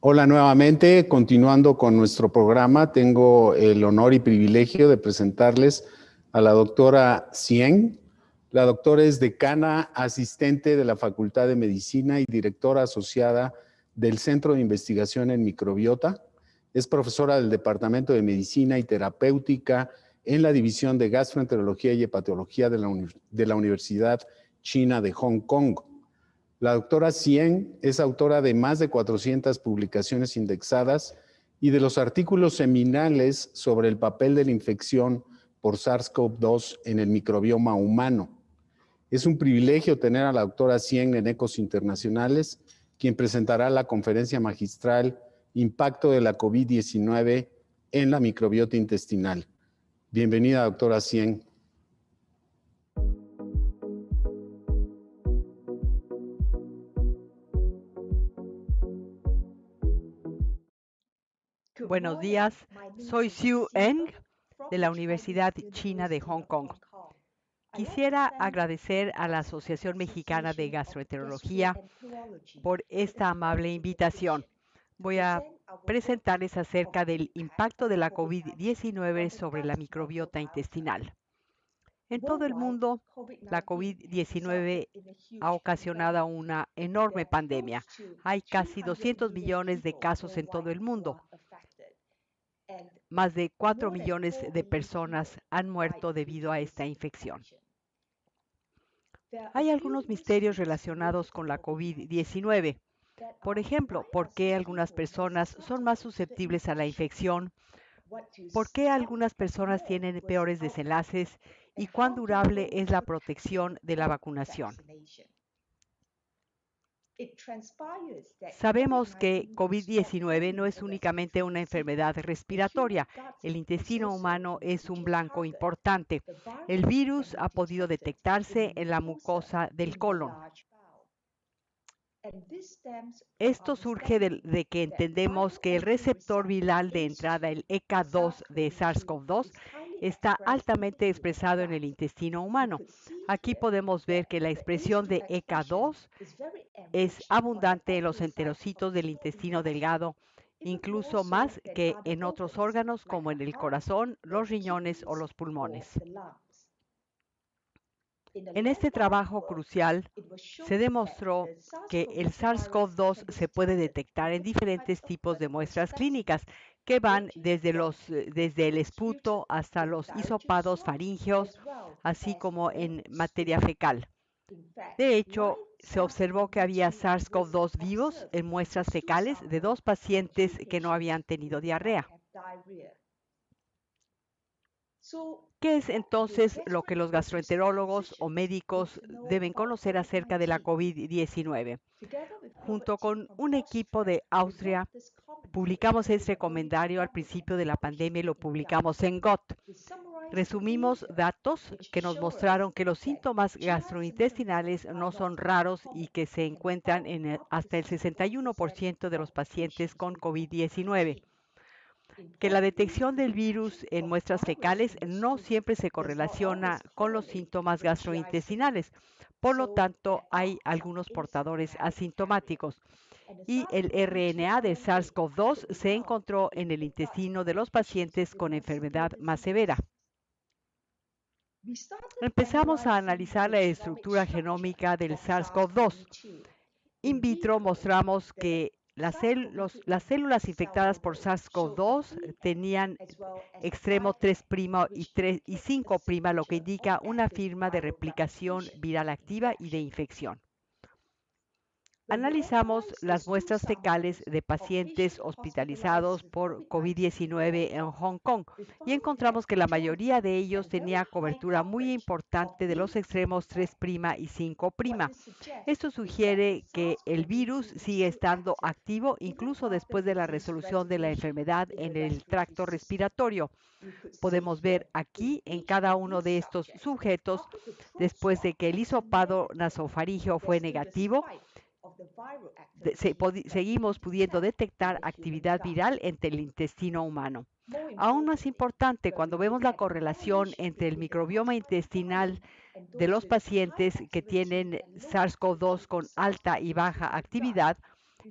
Hola nuevamente, continuando con nuestro programa, tengo el honor y privilegio de presentarles a la doctora Cien. La doctora es decana asistente de la Facultad de Medicina y directora asociada del Centro de Investigación en Microbiota. Es profesora del Departamento de Medicina y Terapéutica en la División de Gastroenterología y Hepatología de la Universidad China de Hong Kong. La doctora Cien es autora de más de 400 publicaciones indexadas y de los artículos seminales sobre el papel de la infección por SARS-CoV-2 en el microbioma humano. Es un privilegio tener a la doctora Cien en Ecos Internacionales, quien presentará la conferencia magistral Impacto de la COVID-19 en la microbiota intestinal. Bienvenida, doctora Cien. Buenos días, soy Xiu Eng de la Universidad China de Hong Kong. Quisiera agradecer a la Asociación Mexicana de Gastroenterología por esta amable invitación. Voy a presentarles acerca del impacto de la COVID-19 sobre la microbiota intestinal. En todo el mundo, la COVID-19 ha ocasionado una enorme pandemia. Hay casi 200 millones de casos en todo el mundo. Más de 4 millones de personas han muerto debido a esta infección. Hay algunos misterios relacionados con la COVID-19. Por ejemplo, ¿por qué algunas personas son más susceptibles a la infección? ¿Por qué algunas personas tienen peores desenlaces? ¿Y cuán durable es la protección de la vacunación? Sabemos que COVID-19 no es únicamente una enfermedad respiratoria. El intestino humano es un blanco importante. El virus ha podido detectarse en la mucosa del colon. Esto surge de que entendemos que el receptor viral de entrada, el ECA2 de SARS-CoV-2, está altamente expresado en el intestino humano. Aquí podemos ver que la expresión de ECA2 es abundante en los enterocitos del intestino delgado, incluso más que en otros órganos como en el corazón, los riñones o los pulmones. En este trabajo crucial se demostró que el SARS-CoV-2 se puede detectar en diferentes tipos de muestras clínicas que van desde el esputo hasta los hisopados faríngeos, así como en materia fecal. De hecho, se observó que había SARS-CoV-2 vivos en muestras fecales de 2 pacientes que no habían tenido diarrea. ¿Qué es entonces lo que los gastroenterólogos o médicos deben conocer acerca de la COVID-19? Junto con un equipo de Austria, publicamos este comentario al principio de la pandemia y lo publicamos en GOT. Resumimos datos que nos mostraron que los síntomas gastrointestinales no son raros y que se encuentran en hasta el 61% de los pacientes con COVID-19. Que la detección del virus en muestras fecales no siempre se correlaciona con los síntomas gastrointestinales. Por lo tanto, hay algunos portadores asintomáticos. Y el RNA de SARS-CoV-2 se encontró en el intestino de los pacientes con enfermedad más severa. Empezamos a analizar la estructura genómica del SARS-CoV-2. In vitro mostramos que las células infectadas por SARS-CoV-2 tenían extremo 3' y 5', lo que indica una firma de replicación viral activa y de infección. Analizamos las muestras fecales de pacientes hospitalizados por COVID-19 en Hong Kong y encontramos que la mayoría de ellos tenía cobertura muy importante de los extremos 3' y 5'. Esto sugiere que el virus sigue estando activo incluso después de la resolución de la enfermedad en el tracto respiratorio. Podemos ver aquí en cada uno de estos sujetos, después de que el hisopado nasofaríngeo fue negativo, seguimos pudiendo detectar actividad viral entre el intestino humano. Aún más importante, cuando vemos la correlación entre el microbioma intestinal de los pacientes que tienen SARS-CoV-2 con alta y baja actividad,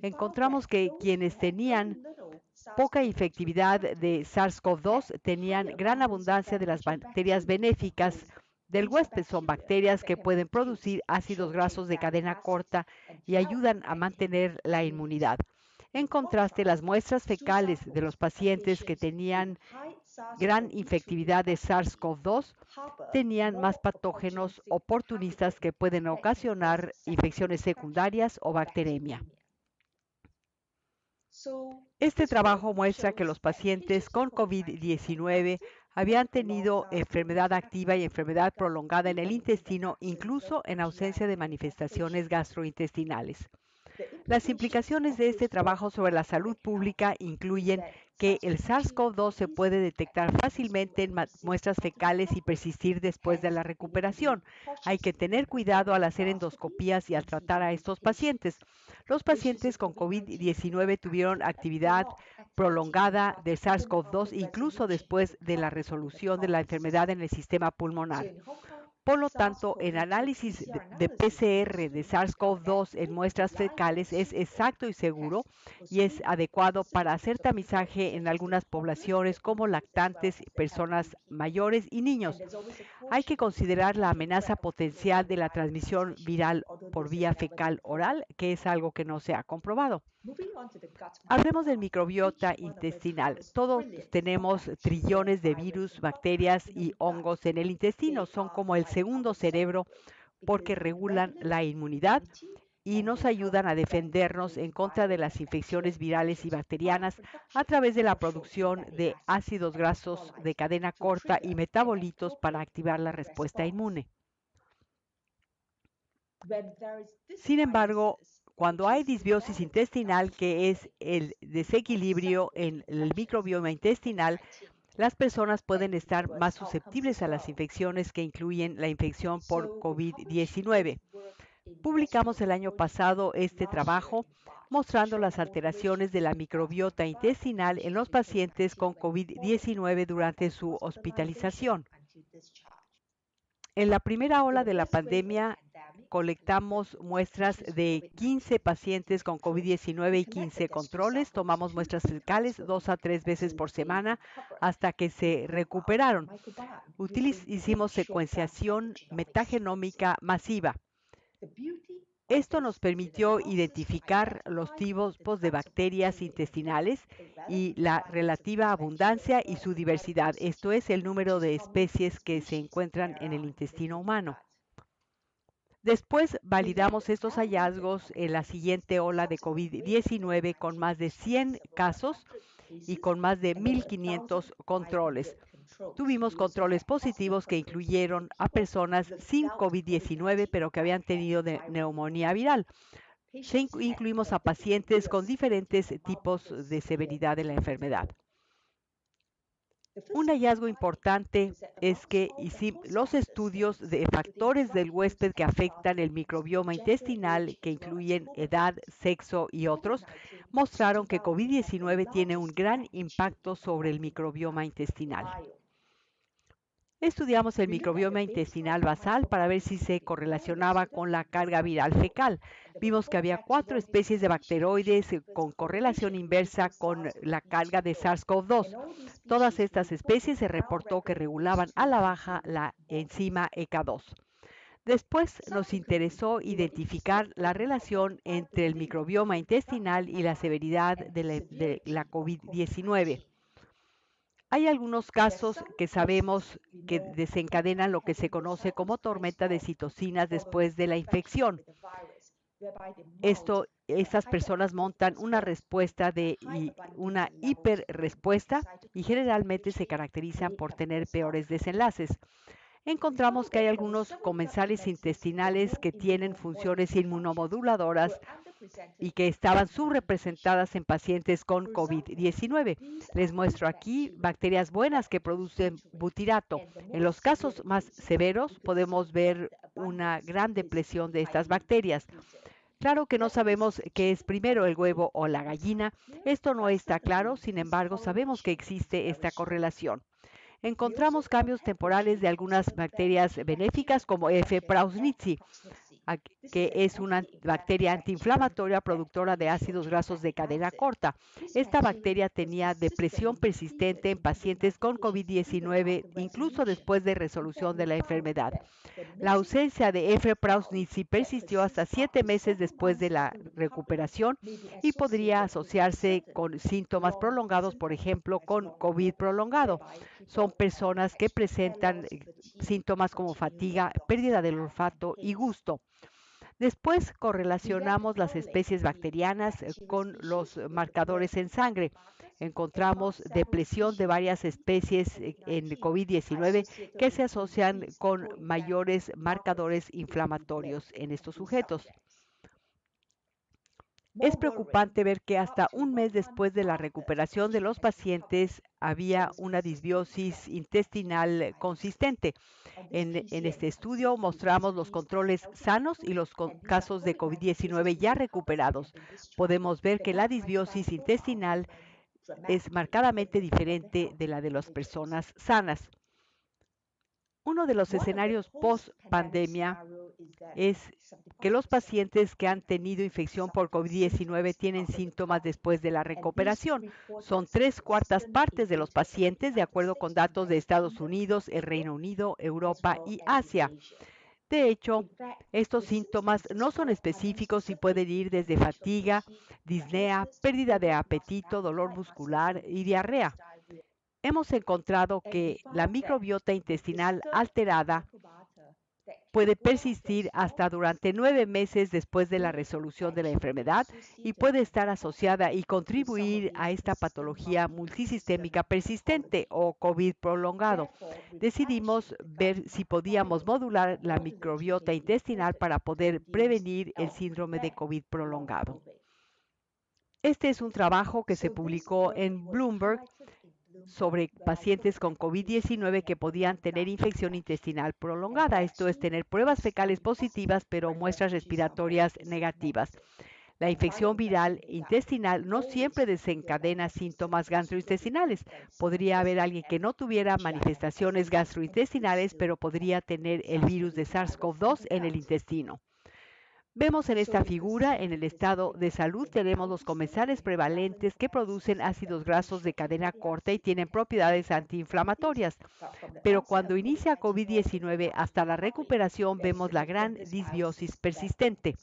Encontramos que quienes tenían poca infectividad de SARS-CoV-2 tenían gran abundancia de las bacterias benéficas del huésped. Son bacterias que pueden producir ácidos grasos de cadena corta y ayudan a mantener la inmunidad. En contraste, las muestras fecales de los pacientes que tenían gran infectividad de SARS-CoV-2 tenían más patógenos oportunistas que pueden ocasionar infecciones secundarias o bacteremia. Este trabajo muestra que los pacientes con COVID-19 habían tenido enfermedad activa y enfermedad prolongada en el intestino, incluso en ausencia de manifestaciones gastrointestinales. Las implicaciones de este trabajo sobre la salud pública incluyen que el SARS-CoV-2 se puede detectar fácilmente en muestras fecales y persistir después de la recuperación. Hay que tener cuidado al hacer endoscopías y al tratar a estos pacientes. Los pacientes con COVID-19 tuvieron actividad prolongada de SARS-CoV-2 incluso después de la resolución de la enfermedad en el sistema pulmonar. Por lo tanto, el análisis de PCR de SARS-CoV-2 en muestras fecales es exacto y seguro y es adecuado para hacer tamizaje en algunas poblaciones como lactantes, personas mayores y niños. Hay que considerar la amenaza potencial de la transmisión viral por vía fecal oral, que es algo que no se ha comprobado. Hablemos del microbiota intestinal. Todos tenemos trillones de virus, bacterias y hongos en el intestino. Son como el segundo cerebro porque regulan la inmunidad y nos ayudan a defendernos en contra de las infecciones virales y bacterianas a través de la producción de ácidos grasos de cadena corta y metabolitos para activar la respuesta inmune. Sin embargo, cuando hay disbiosis intestinal, que es el desequilibrio en el microbioma intestinal, las personas pueden estar más susceptibles a las infecciones que incluyen la infección por COVID-19. Publicamos el año pasado este trabajo mostrando las alteraciones de la microbiota intestinal en los pacientes con COVID-19 durante su hospitalización. En la primera ola de la pandemia, colectamos muestras de 15 pacientes con COVID-19 y 15 controles. Tomamos muestras fecales 2 a 3 veces por semana hasta que se recuperaron. Hicimos secuenciación metagenómica masiva. Esto nos permitió identificar los tipos de bacterias intestinales y la relativa abundancia y su diversidad. Esto es el número de especies que se encuentran en el intestino humano. Después validamos estos hallazgos en la siguiente ola de COVID-19 con más de 100 casos y con más de 1.500 controles. Tuvimos controles positivos que incluyeron a personas sin COVID-19 pero que habían tenido neumonía viral. Incluimos a pacientes con diferentes tipos de severidad de la enfermedad. Un hallazgo importante es que los estudios de factores del huésped que afectan el microbioma intestinal, que incluyen edad, sexo y otros, mostraron que COVID-19 tiene un gran impacto sobre el microbioma intestinal. Estudiamos el microbioma intestinal basal para ver si se correlacionaba con la carga viral fecal. Vimos que había 4 especies de bacteroides con correlación inversa con la carga de SARS-CoV-2. Todas estas especies se reportó que regulaban a la baja la enzima ECA2. Después nos interesó identificar la relación entre el microbioma intestinal y la severidad de la COVID-19. Hay algunos casos que sabemos que desencadenan lo que se conoce como tormenta de citocinas después de la infección. Estas personas montan una respuesta una hiperrespuesta y generalmente se caracterizan por tener peores desenlaces. Encontramos que hay algunos comensales intestinales que tienen funciones inmunomoduladoras y que estaban subrepresentadas en pacientes con COVID-19. Les muestro aquí bacterias buenas que producen butirato. En los casos más severos podemos ver una gran depresión de estas bacterias. Claro que no sabemos qué es primero, el huevo o la gallina. Esto no está claro, sin embargo, sabemos que existe esta correlación. Encontramos cambios temporales de algunas bacterias benéficas como F. prausnitzii. que es una bacteria antiinflamatoria productora de ácidos grasos de cadena corta. Esta bacteria tenía depresión persistente en pacientes con COVID-19, incluso después de resolución de la enfermedad. La ausencia de F-Prausnitzii persistió hasta 7 meses después de la recuperación y podría asociarse con síntomas prolongados, por ejemplo, con COVID prolongado. Son personas que presentan síntomas como fatiga, pérdida del olfato y gusto. Después correlacionamos las especies bacterianas con los marcadores en sangre. Encontramos depresión de varias especies en COVID-19 que se asocian con mayores marcadores inflamatorios en estos sujetos. Es preocupante ver que hasta un mes después de la recuperación de los pacientes había una disbiosis intestinal consistente. En este estudio mostramos los controles sanos y los casos de COVID-19 ya recuperados. Podemos ver que la disbiosis intestinal es marcadamente diferente de la de las personas sanas. Uno de los escenarios post-pandemia es que los pacientes que han tenido infección por COVID-19 tienen síntomas después de la recuperación. Son 3/4 partes de los pacientes, de acuerdo con datos de Estados Unidos, el Reino Unido, Europa y Asia. De hecho, estos síntomas no son específicos y pueden ir desde fatiga, disnea, pérdida de apetito, dolor muscular y diarrea. Hemos encontrado que la microbiota intestinal alterada puede persistir hasta durante 9 meses después de la resolución de la enfermedad y puede estar asociada y contribuir a esta patología multisistémica persistente o COVID prolongado. Decidimos ver si podíamos modular la microbiota intestinal para poder prevenir el síndrome de COVID prolongado. Este es un trabajo que se publicó en Bloomberg sobre pacientes con COVID-19 que podían tener infección intestinal prolongada. Esto es tener pruebas fecales positivas, pero muestras respiratorias negativas. La infección viral intestinal no siempre desencadena síntomas gastrointestinales. Podría haber alguien que no tuviera manifestaciones gastrointestinales, pero podría tener el virus de SARS-CoV-2 en el intestino. Vemos en esta figura, en el estado de salud, tenemos los comensales prevalentes que producen ácidos grasos de cadena corta y tienen propiedades antiinflamatorias. Pero cuando inicia COVID-19 hasta la recuperación vemos la gran disbiosis persistente.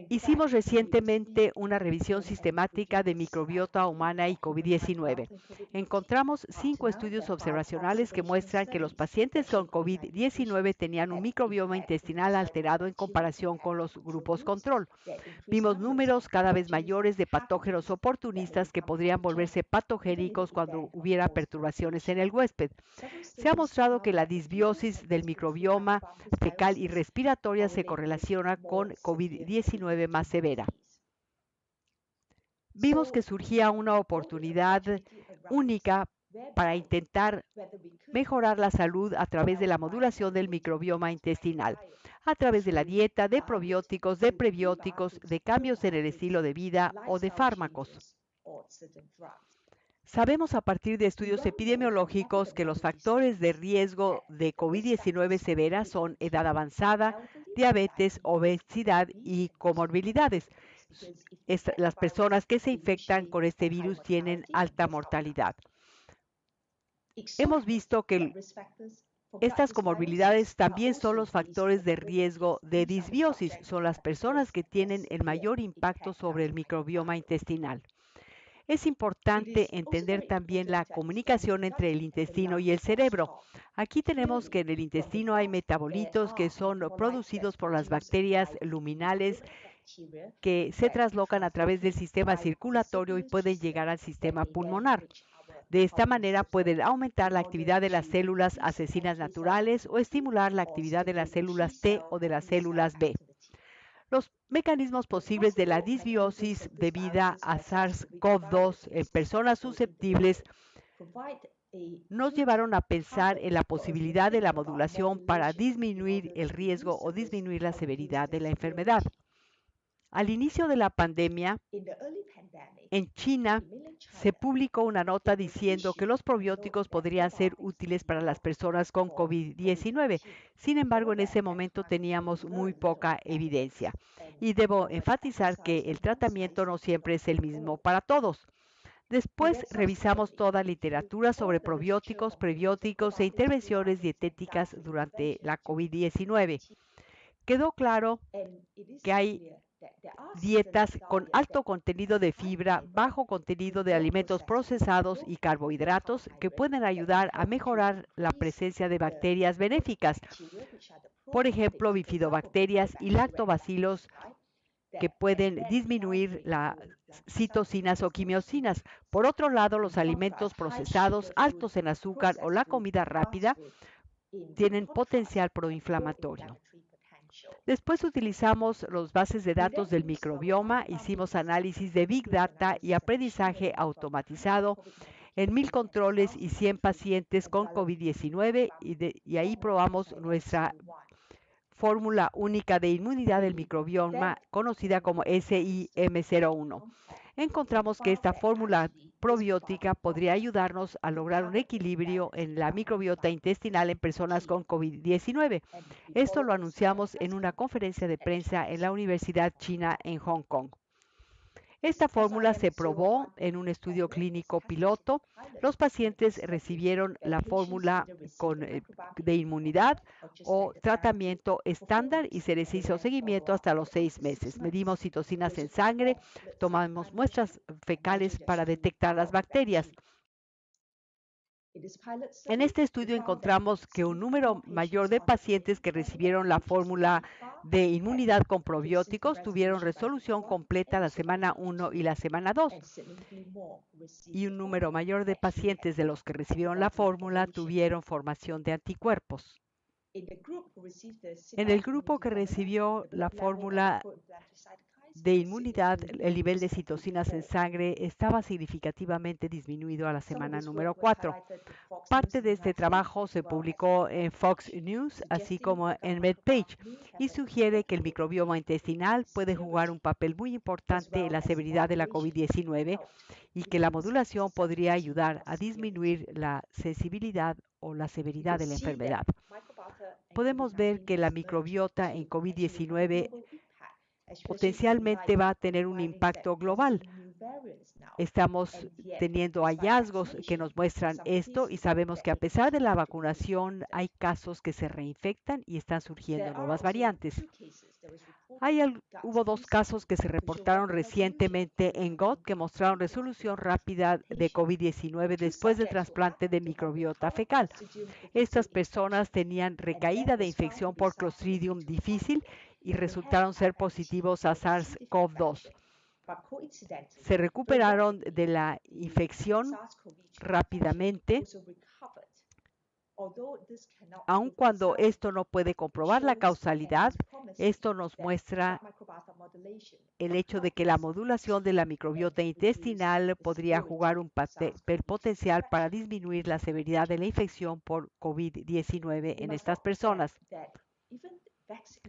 Hicimos recientemente una revisión sistemática de microbiota humana y COVID-19. Encontramos 5 estudios observacionales que muestran que los pacientes con COVID-19 tenían un microbioma intestinal alterado en comparación con los grupos control. Vimos números cada vez mayores de patógenos oportunistas que podrían volverse patogénicos cuando hubiera perturbaciones en el huésped. Se ha mostrado que la disbiosis del microbioma fecal y respiratoria se correlaciona con COVID-19 más severa. Vimos que surgía una oportunidad única para intentar mejorar la salud a través de la modulación del microbioma intestinal, a través de la dieta, de probióticos, de prebióticos, de cambios en el estilo de vida o de fármacos. Sabemos a partir de estudios epidemiológicos que los factores de riesgo de COVID-19 severa son edad avanzada, diabetes, obesidad y comorbilidades. Las personas que se infectan con este virus tienen alta mortalidad. Hemos visto que estas comorbilidades también son los factores de riesgo de disbiosis, son las personas que tienen el mayor impacto sobre el microbioma intestinal. Es importante entender también la comunicación entre el intestino y el cerebro. Aquí tenemos que en el intestino hay metabolitos que son producidos por las bacterias luminales que se traslocan a través del sistema circulatorio y pueden llegar al sistema pulmonar. De esta manera pueden aumentar la actividad de las células asesinas naturales o estimular la actividad de las células T o de las células B. Los mecanismos posibles de la disbiosis debida a SARS-CoV-2 en personas susceptibles nos llevaron a pensar en la posibilidad de la modulación para disminuir el riesgo o disminuir la severidad de la enfermedad. Al inicio de la pandemia, en China se publicó una nota diciendo que los probióticos podrían ser útiles para las personas con COVID-19. Sin embargo, en ese momento teníamos muy poca evidencia. Y debo enfatizar que el tratamiento no siempre es el mismo para todos. Después revisamos toda literatura sobre probióticos, prebióticos e intervenciones dietéticas durante la COVID-19. Quedó claro que hay dietas con alto contenido de fibra, bajo contenido de alimentos procesados y carbohidratos que pueden ayudar a mejorar la presencia de bacterias benéficas. Por ejemplo, bifidobacterias y lactobacilos que pueden disminuir las citocinas o quimiosinas. Por otro lado, los alimentos procesados altos en azúcar o la comida rápida tienen potencial proinflamatorio. Después utilizamos los bases de datos del microbioma, hicimos análisis de Big Data y aprendizaje automatizado en 1000 controles y 100 pacientes con COVID-19 y ahí probamos nuestra fórmula única de inmunidad del microbioma, conocida como SIM01. Encontramos que esta fórmula probiótica podría ayudarnos a lograr un equilibrio en la microbiota intestinal en personas con COVID-19. Esto lo anunciamos en una conferencia de prensa en la Universidad China en Hong Kong. Esta fórmula se probó en un estudio clínico piloto. Los pacientes recibieron la fórmula de inmunidad o tratamiento estándar y se les hizo seguimiento hasta los 6 meses. Medimos citocinas en sangre, tomamos muestras fecales para detectar las bacterias. En este estudio encontramos que un número mayor de pacientes que recibieron la fórmula de inmunidad con probióticos tuvieron resolución completa la semana 1 y la semana 2. Y un número mayor de pacientes de los que recibieron la fórmula tuvieron formación de anticuerpos. En el grupo que recibió la fórmula de inmunidad, el nivel de citocinas en sangre estaba significativamente disminuido a la semana número 4. Parte de este trabajo se publicó en Fox News, así como en MedPage, y sugiere que el microbioma intestinal puede jugar un papel muy importante en la severidad de la COVID-19 y que la modulación podría ayudar a disminuir la sensibilidad o la severidad de la enfermedad. Podemos ver que la microbiota en COVID-19 potencialmente va a tener un impacto global. Estamos teniendo hallazgos que nos muestran esto y sabemos que a pesar de la vacunación hay casos que se reinfectan y están surgiendo nuevas variantes. Hubo 2 casos que se reportaron recientemente en GOT que mostraron resolución rápida de COVID-19 después del trasplante de microbiota fecal. Estas personas tenían recaída de infección por Clostridium difficile y resultaron ser positivos a SARS-CoV-2. Se recuperaron de la infección rápidamente. Aun cuando esto no puede comprobar la causalidad, esto nos muestra el hecho de que la modulación de la microbiota intestinal podría jugar un papel potencial para disminuir la severidad de la infección por COVID-19 en estas personas.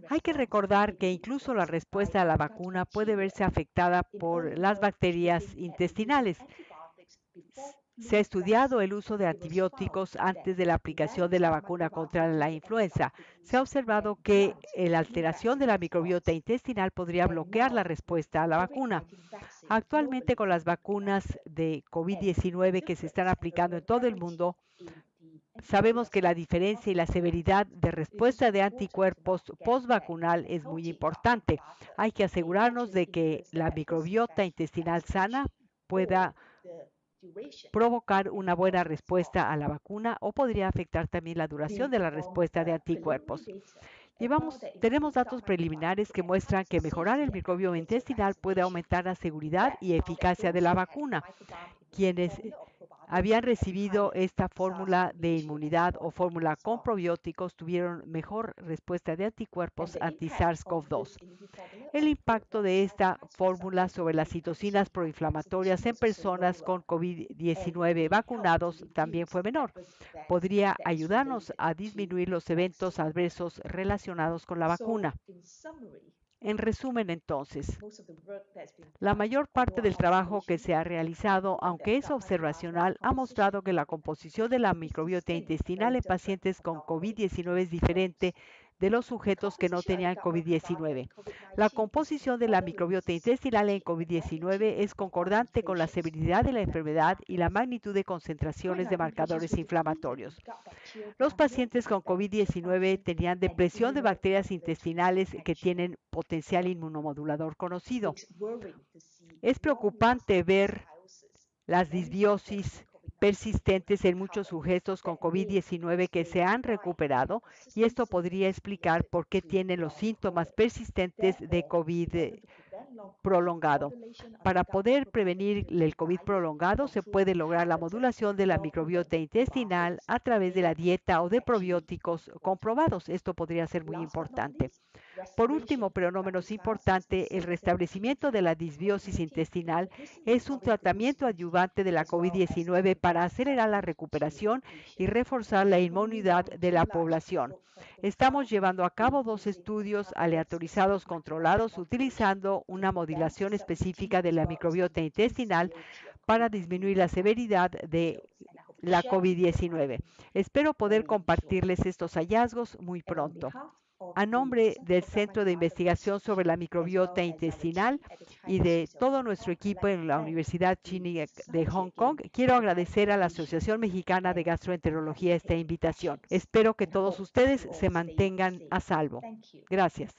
Hay que recordar que incluso la respuesta a la vacuna puede verse afectada por las bacterias intestinales. Se ha estudiado el uso de antibióticos antes de la aplicación de la vacuna contra la influenza. Se ha observado que la alteración de la microbiota intestinal podría bloquear la respuesta a la vacuna. Actualmente, con las vacunas de COVID-19 que se están aplicando en todo el mundo, sabemos que la diferencia y la severidad de respuesta de anticuerpos postvacunal es muy importante. Hay que asegurarnos de que la microbiota intestinal sana pueda provocar una buena respuesta a la vacuna o podría afectar también la duración de la respuesta de anticuerpos. Tenemos datos preliminares que muestran que mejorar el microbioma intestinal puede aumentar la seguridad y eficacia de la vacuna. Quienes habían recibido esta fórmula de inmunidad o fórmula con probióticos tuvieron mejor respuesta de anticuerpos anti-SARS-CoV-2. El impacto de esta fórmula sobre las citocinas proinflamatorias en personas con COVID-19 vacunados también fue menor. Podría ayudarnos a disminuir los eventos adversos relacionados con la vacuna. En resumen, entonces, la mayor parte del trabajo que se ha realizado, aunque es observacional, ha mostrado que la composición de la microbiota intestinal en pacientes con COVID-19 es diferente de los sujetos que no tenían COVID-19. La composición de la microbiota intestinal en COVID-19 es concordante con la severidad de la enfermedad y la magnitud de concentraciones de marcadores inflamatorios. Los pacientes con COVID-19 tenían depresión de bacterias intestinales que tienen potencial inmunomodulador conocido. Es preocupante ver las disbiosis persistentes en muchos sujetos con COVID-19 que se han recuperado, y esto podría explicar por qué tienen los síntomas persistentes de COVID prolongado. Para poder prevenir el COVID prolongado, se puede lograr la modulación de la microbiota intestinal a través de la dieta o de probióticos comprobados. Esto podría ser muy importante. Por último, pero no menos importante, el restablecimiento de la disbiosis intestinal es un tratamiento adyuvante de la COVID-19 para acelerar la recuperación y reforzar la inmunidad de la población. Estamos llevando a cabo 2 estudios aleatorizados controlados utilizando una modulación específica de la microbiota intestinal para disminuir la severidad de la COVID-19. Espero poder compartirles estos hallazgos muy pronto. A nombre del Centro de Investigación sobre la Microbiota Intestinal y de todo nuestro equipo en la Universidad Chinyang de Hong Kong, quiero agradecer a la Asociación Mexicana de Gastroenterología esta invitación. Espero que todos ustedes se mantengan a salvo. Gracias.